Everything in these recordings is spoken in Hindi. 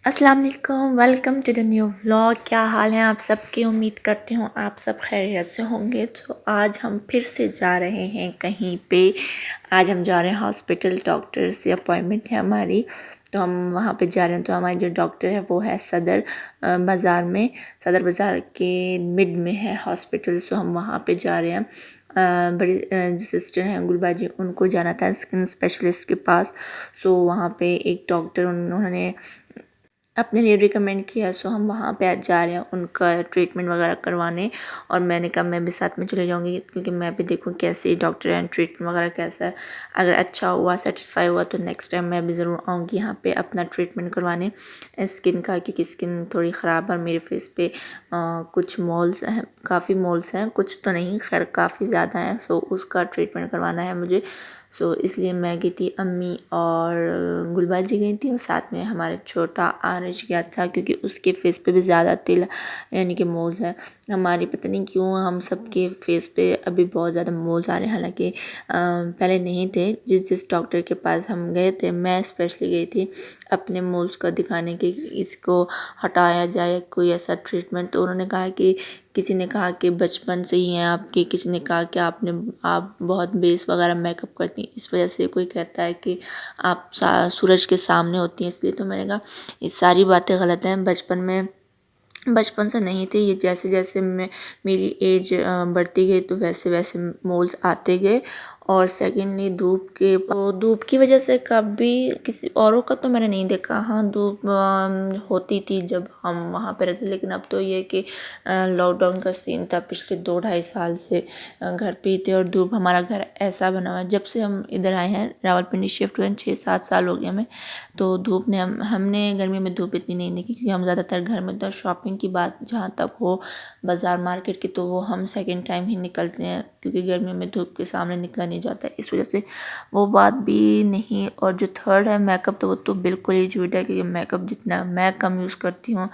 अस्सलाम वालेकुम, welcome to the new vlog. क्या हाल है आप सबके? उम्मीद करती हूँ आप सब खैरियत से होंगे। तो आज हम फिर से जा रहे हैं कहीं पे। आज हम जा रहे हैं हॉस्पिटल, डॉक्टर से अपॉइंटमेंट है हमारी, तो हम वहाँ पे जा रहे हैं। तो हमारे जो डॉक्टर है वो है सदर बाज़ार में, सदर बाज़ार के मिड में है हॉस्पिटल। सो हम वहाँ पे जा रहे हैं। बड़ी जो सिस्टर हैं गुलबाजी, उनको जाना था स्किन स्पेशलिस्ट के पास। सो वहाँ पे एक डॉक्टर उन्होंने अपने लिए रिकमेंड किया। सो हम वहाँ पे आज जा रहे हैं उनका ट्रीटमेंट वगैरह करवाने। और मैंने कहा मैं भी साथ में चले जाऊँगी, क्योंकि मैं भी देखूँ कैसे डॉक्टर एंड ट्रीटमेंट वगैरह कैसा है। अगर अच्छा हुआ, सेटिस्फाई हुआ, तो नेक्स्ट टाइम मैं भी ज़रूर आऊँगी यहाँ पे अपना ट्रीटमेंट करवाने स्किन का, क्योंकि स्किन थोड़ी ख़राब है मेरे फेस पे। कुछ मोल्स हैं, काफ़ी मोल्स हैं, कुछ तो नहीं, खैर काफ़ी ज़्यादा हैं। सो उसका ट्रीटमेंट करवाना है मुझे। सो इसलिए मैं गई थी, अम्मी और गुलबाजी गई थी, और साथ में हमारा छोटा आरिश गया था, क्योंकि उसके फेस पे भी ज़्यादा तिल यानी कि मोल्स हैं। हमारी पता नहीं क्यों हम सबके फेस पे अभी बहुत ज़्यादा मोल्स आ रहे हैं, हालांकि पहले नहीं थे। जिस जिस डॉक्टर के पास हम गए थे, मैं स्पेशली गई थी अपने मोल्स को दिखाने कि इसको हटाया जाए, कोई ऐसा ट्रीटमेंट। तो उन्होंने कहा कि किसी ने कहा कि बचपन से ही हैं आपके, किसी ने कहा कि आप बहुत बेस वगैरह मेकअप करती हैं, इस वजह से। कोई कहता है कि आप सूरज के सामने होती हैं, इसलिए। तो मैंने कहा ये सारी बातें गलत हैं। बचपन से नहीं थे ये, जैसे जैसे मेरी एज बढ़ती गई तो वैसे वैसे मोल्स आते गए। और सेकेंडली धूप की वजह से कभी किसी औरों का तो मैंने नहीं देखा। हाँ, धूप होती थी जब हम वहाँ पे रहते, लेकिन अब तो ये कि लॉकडाउन का सीन था पिछले 2-2.5 साल से घर पे ही थे। और धूप, हमारा घर ऐसा बना हुआ है, जब से हम इधर आए हैं रावलपिंडी शिफ्ट हुए 6-7 साल हो गए हमें। तो धूप ने हमने गर्मी में धूप इतनी नहीं देखी, क्योंकि हम ज़्यादातर घर में। तो शॉपिंग की बात जहाँ तक हो बाज़ार मार्केट की, तो वो हम सेकेंड टाइम ही निकलते हैं, क्योंकि गर्मियों में धूप के सामने निकला नहीं जाता है, इस वजह से वो बात भी नहीं। और जो थर्ड है मेकअप, तो वो तो बिल्कुल ही झूठ है, क्योंकि मेकअप जितना मैं कम यूज़ करती हूँ,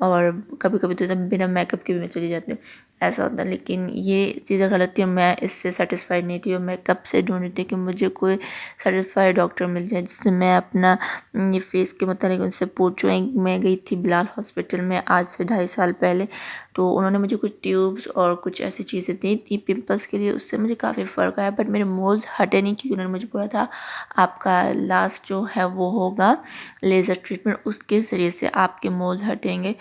और कभी कभी तो बिना मेकअप के भी मैं चली जाती हूँ, ऐसा होता है। लेकिन ये चीज़ें गलत थी, मैं इससे सेटिस्फाइड नहीं थी, और मैं कब से ढूंढ रही थी कि मुझे कोई सेटिस्फाइड डॉक्टर मिल जाए, जिससे मैं अपना ये फेस के मतलब उनसे पूछूँ। मैं गई थी बिलाल हॉस्पिटल में आज से 2.5 साल पहले। तो उन्होंने मुझे कुछ ट्यूब्स और कुछ ऐसी चीज़ें दी थी पिंपल्स के लिए, उससे मुझे काफ़ी फ़र्क आया। बट मेरे मोल्स हटे नहीं, क्योंकि उन्होंने मुझे बोला था आपका लास्ट जो है वो होगा लेज़र ट्रीटमेंट, उसके ज़रिए से आपके मोल्स हटेंगे।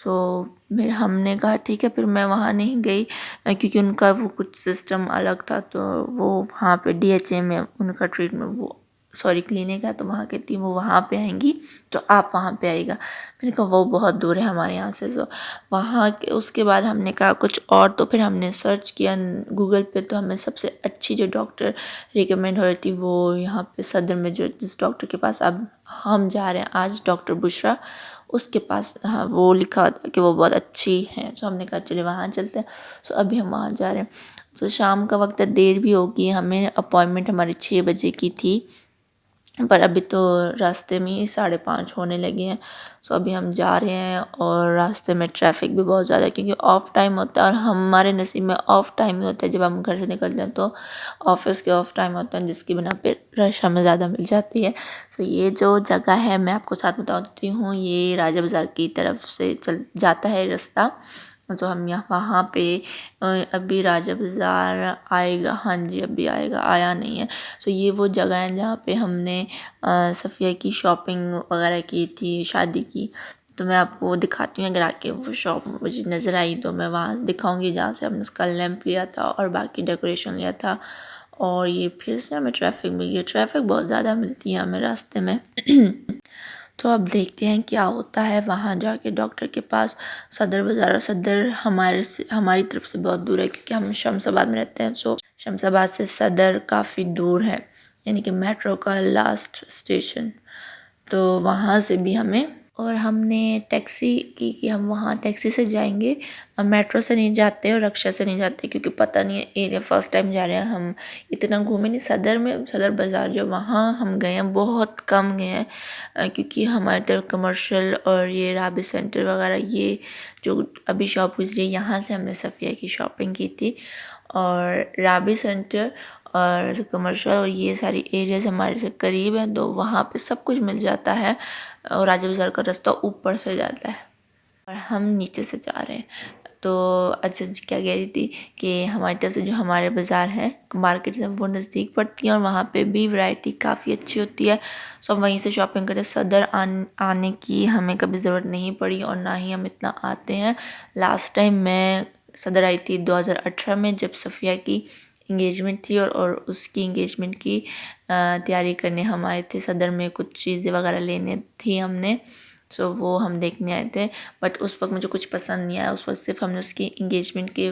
सो फिर हमने कहा ठीक है, फिर मैं वहाँ नहीं गई, क्योंकि उनका वो कुछ सिस्टम अलग था। तो वो वहाँ पे DHA में उनका ट्रीटमेंट, वो सॉरी क्लिनिक है, तो वहाँ कहती वो वहाँ पे आएंगी, तो आप वहाँ पे आइएगा। मैंने कहा वो बहुत दूर है हमारे यहाँ से। तो वहाँ के उसके बाद हमने कहा कुछ और, तो फिर हमने सर्च किया गूगल पे, तो हमें सबसे अच्छी जो डॉक्टर रिकमेंड हो रही थी वो यहाँ पे सदर में, जो जिस डॉक्टर के पास अब हम जा रहे हैं आज, डॉक्टर बुशरा, उसके पास। हाँ, वो लिखा हुआ था कि वो बहुत अच्छी हैं। तो हमने कहा चलिए वहाँ चलते हैं। सो अभी हम वहाँ जा रहे हैं। तो शाम का वक्त है, देर भी होगी, हमें अपॉइंटमेंट हमारी 6 बजे की थी, पर अभी तो रास्ते में ही 5:30 होने लगे हैं। सो अभी हम जा रहे हैं, और रास्ते में ट्रैफिक भी बहुत ज़्यादा है, क्योंकि ऑफ़ टाइम होता है, और हमारे नसीब में ऑफ़ टाइम ही होता है जब हम घर से निकलते हैं। तो ऑफिस के ऑफ़ टाइम होते हैं, जिसकी बिना पे रश हमें ज़्यादा मिल जाती है। सो ये जो जगह है मैं आपको साथ बताती हूँ, ये राजा बाज़ार की तरफ से चल जाता है रास्ता। तो हम यहाँ वहाँ पे अभी राजा बाज़ार आएगा, हाँ जी अभी आएगा, आया नहीं है। सो ये वो जगह है जहाँ पे हमने सफ़िया की शॉपिंग वगैरह की थी शादी की। तो मैं आपको दिखाती हूँ, अगर आके वो शॉप मुझे नज़र आई तो मैं वहाँ दिखाऊंगी, जहाँ से हमने उसका लैंप लिया था और बाकी डेकोरेशन लिया था। और ये फिर से हमें ट्रैफिक मिल गया, ट्रैफिक बहुत ज़्यादा मिलती है हमें रास्ते में। तो अब देखते हैं क्या होता है वहाँ जाके डॉक्टर के पास। सदर बाज़ार, सदर हमारी तरफ से बहुत दूर है, क्योंकि हम शमशाबाद में रहते हैं। सो शमशाबाद से सदर काफ़ी दूर है, यानी कि मेट्रो का लास्ट स्टेशन। तो वहाँ से भी हमें, और हमने टैक्सी की कि हम वहाँ टैक्सी से जाएंगे, हम मेट्रो से नहीं जाते और रिक्शा से नहीं जाते, क्योंकि पता नहीं है एरिया, फर्स्ट टाइम जा रहे हैं हम, इतना घूमे नहीं सदर में। सदर बाज़ार जो वहाँ हम गए हैं बहुत कम गए हैं, क्योंकि हमारे तरफ कमर्शियल और ये राबी सेंटर वगैरह, ये जो अभी शॉप गुजरी यहाँ से हमने सफ़िया की शॉपिंग की थी। और राबी सेंटर और कमर्शियल और ये सारी एरियाज़ हमारे से करीब हैं, तो वहाँ पे सब कुछ मिल जाता है। और राजा बाज़ार का रास्ता ऊपर से जाता है और हम नीचे से जा रहे हैं। तो अच्छा जी क्या कह रही थी कि हमारी तरफ से जो हमारे बाज़ार हैं मार्केट से वो नज़दीक पड़ती है और वहाँ पे भी वैरायटी काफ़ी अच्छी होती है। सो हम वहीं से शॉपिंग करते। सदर आने की हमें कभी ज़रूरत नहीं पड़ी और ना ही हम इतना आते हैं। लास्ट टाइम मैं सदर आई थी 2018 में, जब सफ़िया की इंगेजमेंट थी और उसकी इंगेजमेंट की तैयारी करने हम आए थे सदर में। कुछ चीज़ें वगैरह लेने थी हमने, सो वो हम देखने आए थे। बट उस वक्त मुझे कुछ पसंद नहीं आया। उस वक्त सिर्फ हमने उसकी इंगेजमेंट के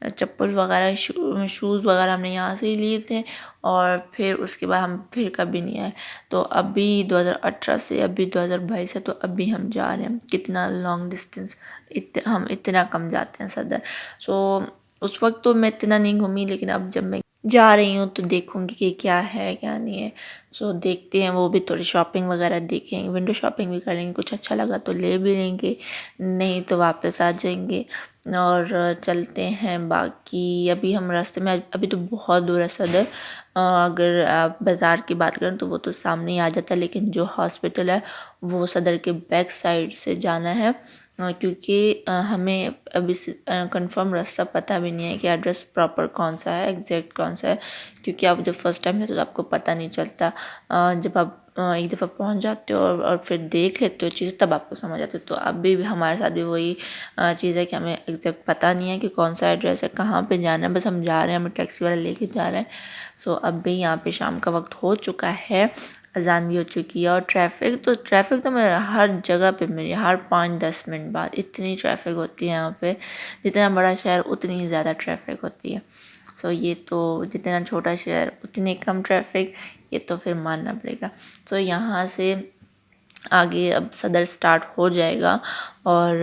चप्पल वगैरह शूज़ वगैरह हमने यहाँ से ही लिए थे और फिर उसके बाद हम फिर कभी नहीं आए। तो अभी 2018 से अभी 2022 है, तो अभी हम जा रहे हैं। कितना लॉन्ग डिस्टेंस, हम इतना कम जाते हैं सदर। सो उस वक्त तो मैं इतना नहीं घूमी, लेकिन अब जब मैं जा रही हूँ तो देखूँगी कि क्या है क्या नहीं है। सो देखते हैं, वो भी थोड़ी शॉपिंग वगैरह देखेंगे, विंडो शॉपिंग भी कर लेंगे। कुछ अच्छा लगा तो ले भी लेंगे, नहीं तो वापस आ जाएंगे और चलते हैं। बाकी अभी हम रास्ते में, अभी तो बहुत दूर है सदर। अगर आप बाज़ार की बात करें तो वो तो सामने ही आ जाता है, लेकिन जो हॉस्पिटल है वो सदर के बैक साइड से जाना है। क्योंकि हमें अभी कंफर्म रास्ता पता भी नहीं है कि एड्रेस प्रॉपर कौन सा है, एग्जैक्ट कौन सा है। क्योंकि आप जब फर्स्ट टाइम जाते हो तो आपको पता नहीं चलता। जब आप एक दफ़ा पहुंच जाते हो और फिर देख लेते हो चीज़, तब आपको समझ आती है। तो अभी भी हमारे साथ भी वही चीज़ है कि हमें एग्जैक्ट पता नहीं है कि कौन सा एड्रेस है, कहाँ पे जाना है। बस हम जा रहे हैं, हमें टैक्सी वाला लेके जा रहे हैं। सो अब भी यहाँ पे शाम का वक्त हो चुका है, अजान भी हो चुकी है। और ट्रैफ़िक तो मैं हर जगह पे मिली, हर 5-10 मिनट बाद इतनी ट्रैफ़िक होती है यहाँ पे। जितना बड़ा शहर उतनी ही ज़्यादा ट्रैफ़िक होती है। सो ये तो जितना छोटा शहर उतनी कम ट्रैफ़िक, ये तो फिर मानना पड़ेगा। सो यहाँ से आगे अब सदर स्टार्ट हो जाएगा और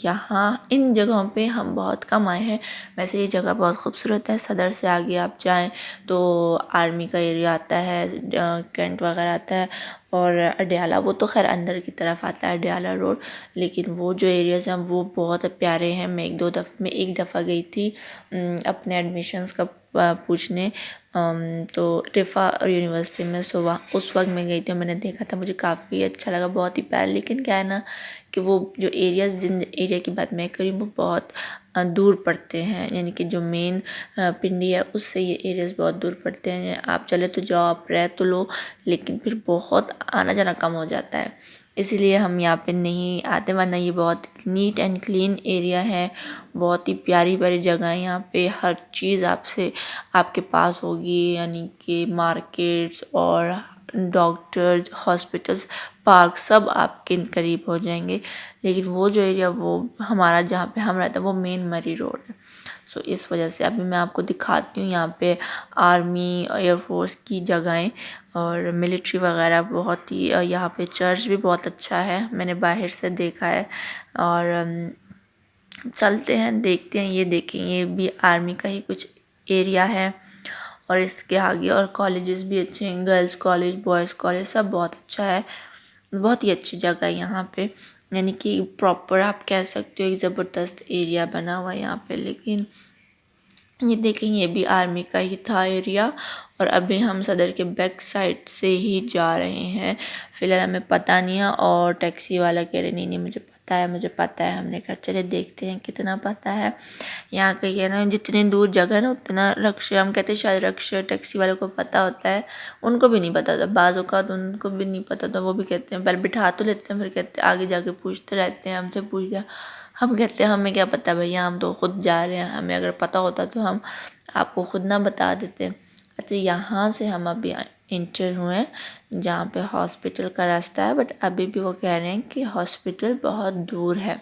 यहाँ इन जगहों पे हम बहुत कम आए हैं। वैसे ये जगह बहुत खूबसूरत है। सदर से आगे आप जाएं तो आर्मी का एरिया आता है, कैंट वगैरह आता है और अडयाला, वो तो खैर अंदर की तरफ आता है अडयाला रोड। लेकिन वो जो एरियाज़ हैं वो बहुत प्यारे हैं। मैं एक दफ़ा गई थी अपने एडमिशन्स का पूछने, तो रिफ़ा यूनिवर्सिटी में। सो वहाँ उस वक्त मैं गई थी और मैंने देखा था, मुझे काफ़ी अच्छा लगा, बहुत ही प्यारा। लेकिन क्या है ना कि वो जो एरियाज़, जिन एरिया की बात मैं करी वो बहुत दूर पड़ते हैं। यानी कि जो मेन पिंडी है उससे ये एरियाज़ बहुत दूर पड़ते हैं। आप चले तो जाओ, आप रह तो लो, लेकिन फिर बहुत आना जाना कम हो जाता है। इसीलिए हम यहाँ पे नहीं आते, वरना ये बहुत नीट एंड क्लीन एरिया है। बहुत ही प्यारी प्यारी जगह है यहाँ पे। हर चीज़ आपके पास होगी, यानी कि मार्केट्स और डॉक्टर्स, हॉस्पिटल्स, पार्क सब आपके करीब हो जाएंगे। लेकिन वो जो एरिया, वो हमारा जहाँ पे हम रहते हैं वो मेन मरी रोड है। सो इस वजह से अभी मैं आपको दिखाती हूँ यहाँ पे आर्मी, एयरफोर्स की जगहें और मिलिट्री वगैरह। बहुत ही यहाँ पे चर्च भी बहुत अच्छा है, मैंने बाहर से देखा है। और चलते हैं, देखते हैं। ये देखें, ये भी आर्मी का ही कुछ एरिया है और इसके आगे और कॉलेजेस भी अच्छे हैं, गर्ल्स कॉलेज, बॉयज़ कॉलेज, सब बहुत अच्छा है। बहुत ही अच्छी जगह है यहाँ पे, यानी कि प्रॉपर आप कह सकते हो एक ज़बरदस्त एरिया बना हुआ है यहाँ पे। लेकिन ये देखें, ये भी आर्मी का ही था एरिया और अभी हम सदर के बैक साइड से ही जा रहे हैं। फ़िलहाल हमें पता नहीं है और टैक्सी वाला कह रहे नहीं मुझे पता है, मुझे पता है। हमने कहा चले देखते हैं कितना पता है। यहाँ का ये ना, जितनी दूर जगह ना उतना रक्शा, हम कहते हैं शायद रक्शा टैक्सी वालों को पता होता है, उनको भी नहीं पता था। बाज़ों का तो उनको भी नहीं पता था, वो भी कहते हैं, पहले बिठा तो लेते हैं, फिर कहते हैं आगे जाके पूछते रहते हैं, हमसे पूछ लिया। हम कहते हैं हमें क्या पता भैया, हम तो ख़ुद जा रहे हैं, हमें अगर पता होता तो हम आपको ख़ुद ना बता देते। अच्छा, यहाँ से हम अभी इंटर हुए हैं जहाँ पे हॉस्पिटल का रास्ता है, बट अभी भी वो कह रहे हैं कि हॉस्पिटल बहुत दूर है।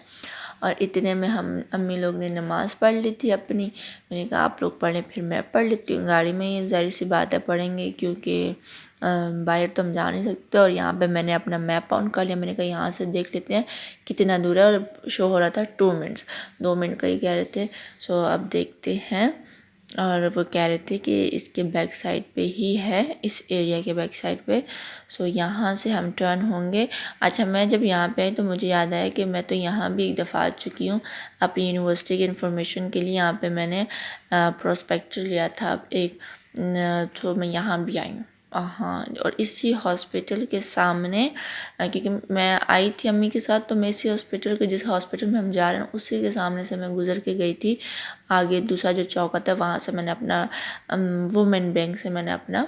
और इतने में हम अम्मी लोग ने नमाज़ पढ़ ली थी अपनी। मैंने कहा आप लोग पढ़ें, फिर मैं पढ़ लेती हूँ गाड़ी में। ये ज़ाहिर सी बात है पढ़ेंगे, क्योंकि बाहर तो हम जा नहीं सकते। और यहाँ पे मैंने अपना मैप ऑन कर लिया, मैंने कहा यहाँ से देख लेते हैं कितना दूर है। और शो हो रहा था 2 मिनट्स, 2 मिनट का ही कह रहे थे। सो अब देखते हैं। और वो कह रहे थे कि इसके बैक साइड पे ही है, इस एरिया के बैक साइड पे। सो यहाँ से हम टर्न होंगे। अच्छा, मैं जब यहाँ पे आई तो मुझे याद आया कि मैं तो यहाँ भी एक दफ़ा आ चुकी हूँ अपनी यूनिवर्सिटी की इन्फॉर्मेशन के लिए। यहाँ पे मैंने प्रोस्पेक्टर लिया था एक, तो मैं यहाँ भी आई हूँ। हाँ, और इसी हॉस्पिटल के सामने क्योंकि मैं आई थी अम्मी के साथ, तो मैं इसी हॉस्पिटल के जिस हॉस्पिटल में हम जा रहे हैं उसी के सामने से मैं गुज़र के गई थी। आगे दूसरा जो चौक आता है वहाँ से मैंने अपना वुमेन बैंक से मैंने अपना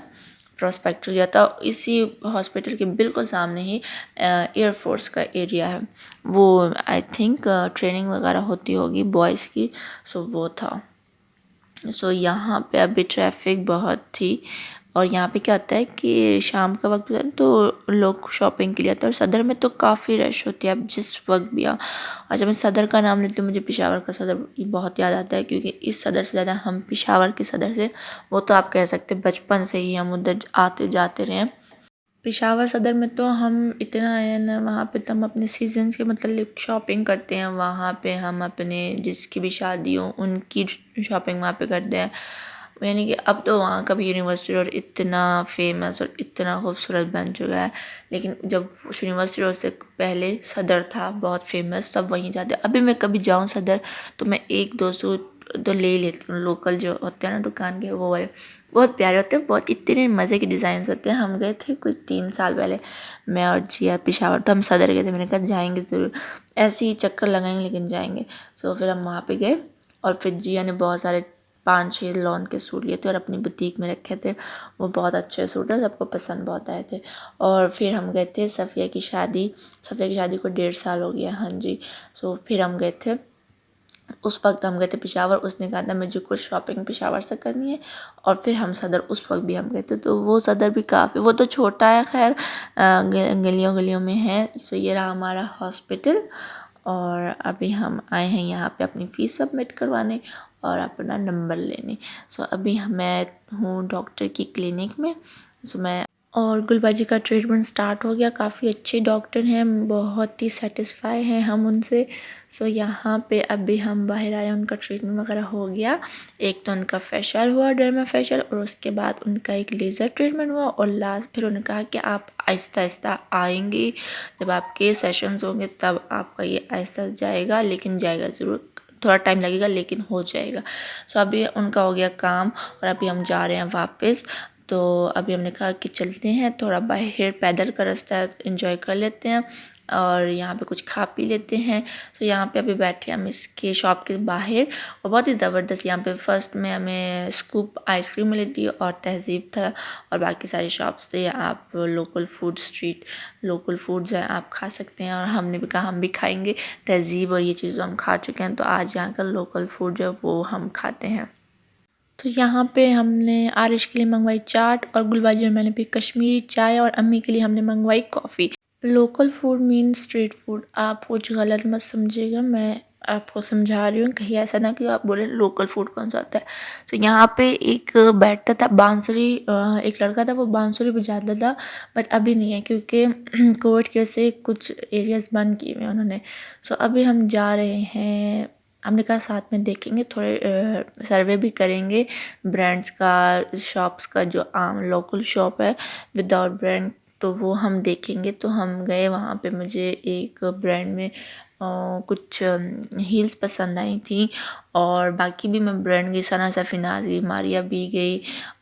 प्रोस्पेक्ट लिया था। इसी हॉस्पिटल के बिल्कुल सामने ही एयरफोर्स का एरिया है, वो आई थिंक ट्रेनिंग वगैरह होती होगी बॉयज़ की, सो वो था। सो यहाँ पे अभी ट्रैफिक बहुत थी, और यहाँ पे क्या होता है कि शाम का वक्त होता है तो लोग शॉपिंग के लिए आते हैं, और सदर में तो काफ़ी रश होती है, आप जिस वक्त भी आओ। और जब मैं सदर का नाम लेती हूँ मुझे पेशावर का सदर बहुत याद आता है, क्योंकि इस सदर से ज़्यादा हम पेशावर के सदर से, वो तो आप कह सकते हैं बचपन से ही हम उधर आते जाते रहे हैं। पेशावर सदर में तो हम इतना आए हैं ना, वहाँ पे तो हम अपने सीजन्स के मतलब शॉपिंग करते हैं। वहाँ पे हम अपने जिसकी भी शादी हो उनकी शॉपिंग वहाँ पे करते हैं। यानी कि अब तो वहाँ का भी यूनिवर्सिटी रोड इतना फेमस और इतना खूबसूरत बन चुका है, लेकिन जब यूनिवर्सिटी रोड से पहले सदर था बहुत फेमस, सब वहीं जाते। अभी मैं कभी जाऊँ सदर तो मैं एक दो सूट तो ले ही लेती हूँ, लोकल जो होते हैं ना दुकान के, वो वाले बहुत प्यारे होते हैं, बहुत इतने मज़े के डिज़ाइंस होते हैं। हम गए थे कोई 3 साल पहले, मैं और जिया पेशावर, तो हम सदर गए थे। मैंने कहा जाएंगे ज़रूर, ऐसे ही चक्कर लगाएंगे लेकिन जाएंगे। सो फिर हम वहाँ पे गए, और फिर जिया ने बहुत सारे 5-6 लॉन के सूट लिए थे और अपनी बुटीक में रखे थे। वो बहुत अच्छे सूट है, सबको पसंद बहुत आए थे। और फिर हम गए थे सफ़िया की शादी को 1.5 साल हो गया, हाँ जी। सो फिर हम गए थे, उस वक्त हम गए थे पेशावर। उसने कहा था मुझे कुछ शॉपिंग पेशावर से करनी है, और फिर हम सदर उस वक्त भी हम गए थे। तो वो सदर भी काफ़ी, वो तो छोटा है खैर, गलियों गलियों में है। सो ये रहा हमारा हॉस्पिटल, और अभी हम आए हैं यहाँ पे अपनी फ़ीस सबमिट करवाने और अपना नंबर लेने। सो अभी मैं हूँ डॉक्टर की क्लिनिक में। सो मैं और गुलबाजी का ट्रीटमेंट स्टार्ट हो गया। काफ़ी अच्छे डॉक्टर हैं, बहुत ही सेटिस्फाई हैं हम उनसे। सो यहाँ पे अभी हम बाहर आए, उनका ट्रीटमेंट वगैरह हो गया। एक तो उनका फेशियल हुआ, डर्मा फेशियल, और उसके बाद उनका एक लेज़र ट्रीटमेंट हुआ, और लास्ट फिर उन्होंने कहा कि आप आहिस्ता आहिस्ता आएंगी, जब आपके सेशंस होंगे तब आपका ये आहिस्ता जाएगा, लेकिन जाएगा ज़रूर, थोड़ा टाइम लगेगा लेकिन हो जाएगा। सो अभी उनका हो गया काम, और अभी हम जा रहे हैं वापस। तो अभी हमने कहा कि चलते हैं थोड़ा बाहर, पैदल का रास्ता एंजॉय कर लेते हैं और यहाँ पे कुछ खा पी लेते हैं। तो यहाँ पे अभी बैठे हम इसके शॉप के बाहर, और बहुत ही ज़बरदस्त यहाँ पे फर्स्ट में हमें स्कूप आइसक्रीम मिली थी और तहज़ीब था, और बाकी सारी शॉप्स थे। आप local food, street local foods हैं, आप खा सकते हैं। और हमने भी कहा हम भी खाएंगे तहज़ीब, और ये चीज़ हम खा चुके हैं, तो आज यहाँ का लोकल फूड जो है वो हम खाते हैं। तो यहाँ पे हमने आरिश के लिए मंगवाई चाट, और गुलबाजी और मैंने भी कश्मीरी चाय, और अम्मी के लिए हमने मंगवाई coffee. Local food mean street food, आप कुछ गलत मत समझिएगा, मैं आपको समझा रही हूँ, कहीं ऐसा ना कि आप बोले लोकल फूड कौन सा होता है। तो यहाँ पे एक बैठता था बांसुरी, एक लड़का था वो बांसुरी बजाता था, बट अभी नहीं है क्योंकि कोविड के से कुछ एरियाज़ बंद किए हुए हैं उन्होंने। सो अभी हम जा रहे हैं, हमने कहा साथ में देखेंगे, थोड़े सर्वे भी करेंगे ब्रांड्स का, शॉप्स का, जो आम लोकल शॉप है विदाउट ब्रांड, तो वो हम देखेंगे। तो हम गए वहाँ पे, मुझे एक ब्रांड में कुछ हील्स पसंद आई थी, और बाकी भी मैं ब्रांड गई, सना सफ़ीनाज़ गई, मारिया भी गई,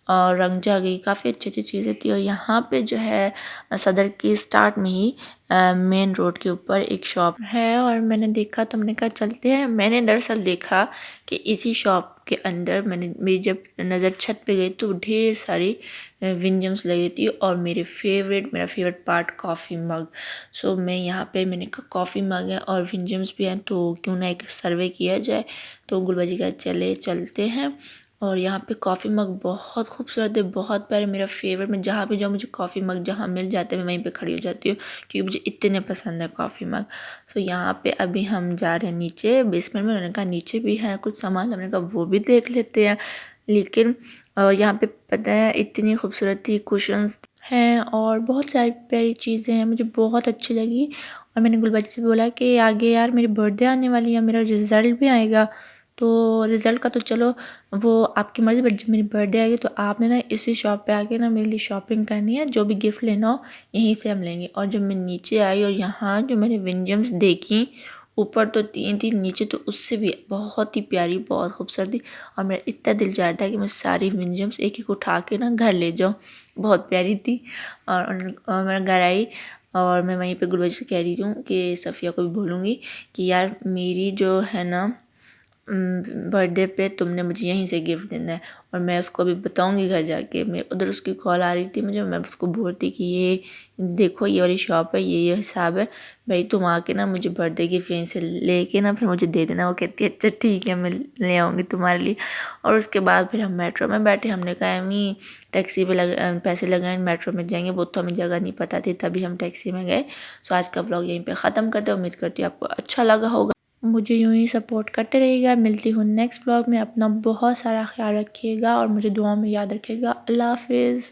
और रंगजा गई, काफ़ी अच्छी अच्छी चीज़ें थी। और यहाँ पे जो है सदर के स्टार्ट में ही मेन रोड के ऊपर एक शॉप है, और मैंने देखा तो हमने कहा चलते हैं। मैंने दरअसल देखा कि इसी शॉप के अंदर मेरी जब नज़र छत पे गई तो ढेर सारी विंजम्स लगी थी, और मेरा फेवरेट पार्ट कॉफ़ी मग। सो मैं यहाँ पे मैंने कहा कॉफ़ी मग है और विंजम्स भी हैं, तो क्यों ना एक सर्वे किया जाए। तो गुलबाजी का चलते हैं। और यहाँ पे कॉफ़ी मग बहुत खूबसूरत है, बहुत प्यारे, मेरा फेवरेट। मैं जहाँ भी जाऊँ मुझे कॉफ़ी मग जहाँ मिल जाते हैं मैं वहीं पे खड़ी हो जाती हूँ, क्योंकि मुझे इतने पसंद है कॉफ़ी मग। तो यहाँ पे अभी हम जा रहे हैं नीचे बेसमेंट में। उन्होंने कहा नीचे भी है कुछ सामान, हमने कहा वो भी देख लेते हैं। लेकिन यहाँ पे पता है इतनी खूबसूरत थी, कुशन्स हैं और बहुत सारी प्यारी चीज़ें हैं, मुझे बहुत अच्छी लगी। और मैंने गुलबाजी से बोला कि आगे यार मेरी बर्थडे आने वाली है, मेरा रिज़ल्ट भी आएगा, तो रिज़ल्ट का तो चलो वो आपकी मर्ज़ी, बट जब मेरी बर्थडे आएगी तो आपने ना इसी शॉप पे आके ना मेरे लिए शॉपिंग करनी है, जो भी गिफ्ट लेना हो यहीं से हम लेंगे। और जब मैं नीचे आई और यहाँ जो मैंने विंजम्स देखी ऊपर तो 3 थी, नीचे तो उससे भी बहुत ही प्यारी, बहुत खूबसूरत थी। और मेरा इतना दिल चाह रहा था कि मैं सारी म्यूजियम्स एक एक उठा के ना घर ले जाऊँ। बहुत प्यारी थी। और मैं घर आई और मैं वहीं पे गुरबाजी से कह रही हूँ कि सफ़िया को भी बोलूँगी कि यार मेरी जो है ना बर्थडे पे तुमने मुझे यहीं से गिफ्ट देना है। और मैं उसको अभी बताऊंगी घर जाके। मैं उधर उसकी कॉल आ रही थी मुझे, मैं उसको बोलती कि ये देखो ये वाली शॉप है, ये हिसाब है भाई, तुम आके ना मुझे बर्थडे गिफ्ट यहीं से लेके ना फिर मुझे दे देना। वो कहती है अच्छा ठीक है, मैं ले आऊँगी तुम्हारे लिए। और उसके बाद फिर हम मेट्रो में बैठे। हमने कहा अम्मी टैक्सी पे पैसे लगाए, मेट्रो में जाएंगे। वो तो हमें जगह नहीं पता थी, तभी हम टैक्सी में गए। सो आज का ब्लॉग यहीं पे ख़त्म करते हैं। उम्मीद करती हूँ आपको अच्छा लगा होगा। मुझे यूं ही सपोर्ट करते रहिएगा। मिलती हूँ नेक्स्ट ब्लॉग में। अपना बहुत सारा ख्याल रखिएगा और मुझे दुआओं में याद रखिएगा। अल्लाह हाफिज़।